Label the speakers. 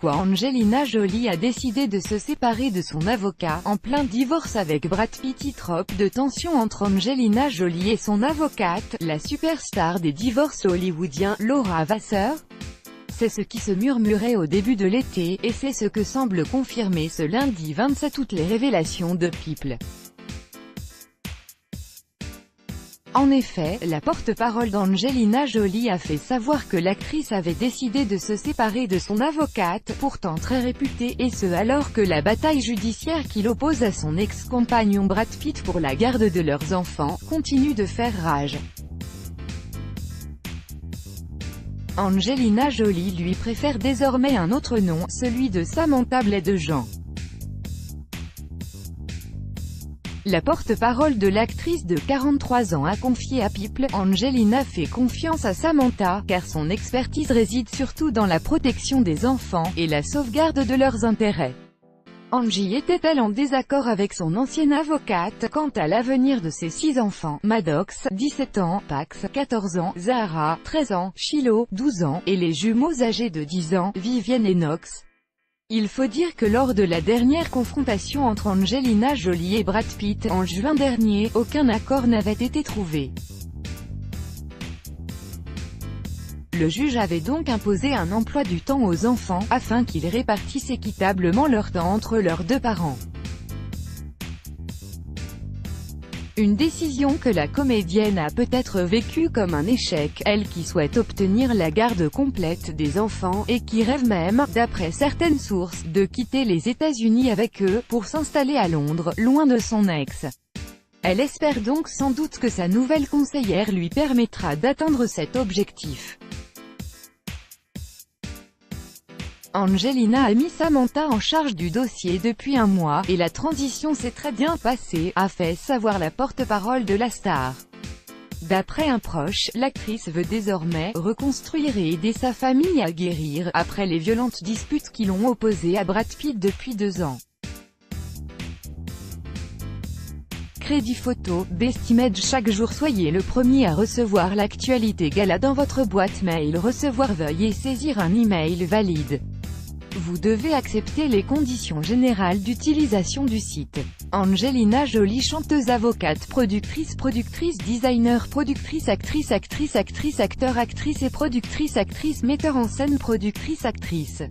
Speaker 1: pourquoi Angelina Jolie a décidé de se séparer de son avocat, en plein divorce avec Brad Pitt. Trop de tension entre Angelina Jolie et son avocate, la superstar des divorces hollywoodiens, Laura Wasser. C'est ce qui se murmurait au début de l'été, et c'est ce que semble confirmer ce lundi 27 août les révélations de People. En effet, la porte-parole d'Angelina Jolie a fait savoir que l'actrice avait décidé de se séparer de son avocate, pourtant très réputée, et ce alors que la bataille judiciaire qui l'oppose à son ex-compagnon Brad Pitt pour la garde de leurs enfants, continue de faire rage. Angelina Jolie lui préfère désormais un autre nom, celui de Samantha Blais de Jean. La porte-parole de l'actrice de 43 ans a confié à People: « Angelina fait confiance à Samantha, car son expertise réside surtout dans la protection des enfants, et la sauvegarde de leurs intérêts. » Angie était-elle en désaccord avec son ancienne avocate quant à l'avenir de ses 6 enfants, Maddox, 17 ans, Pax, 14 ans, Zahara, 13 ans, Shiloh, 12 ans, et les jumeaux âgés de 10 ans, Vivienne et Knox. Il faut dire que lors de la dernière confrontation entre Angelina Jolie et Brad Pitt, en juin dernier, aucun accord n'avait été trouvé. Le juge avait donc imposé un emploi du temps aux enfants, afin qu'ils répartissent équitablement leur temps entre leurs 2 parents. Une décision que la comédienne a peut-être vécue comme un échec, elle qui souhaite obtenir la garde complète des enfants, et qui rêve même, d'après certaines sources, de quitter les États-Unis avec eux, pour s'installer à Londres, loin de son ex. Elle espère donc sans doute que sa nouvelle conseillère lui permettra d'atteindre cet objectif. Angelina a mis Samantha en charge du dossier depuis un mois, et la transition s'est très bien passée, a fait savoir la porte-parole de la star. D'après un proche, l'actrice veut désormais reconstruire et aider sa famille à guérir, après les violentes disputes qui l'ont opposée à Brad Pitt depuis 2 ans. Crédit photo, Best Image. Chaque jour soyez le premier à recevoir l'actualité gala dans votre boîte mail. Recevoir, veuillez saisir un email valide. Vous devez accepter les conditions générales d'utilisation du site. Angelina Jolie, chanteuse, avocate, productrice, designer, productrice, actrice, acteur, actrice et productrice, actrice, metteur en scène, productrice, actrice.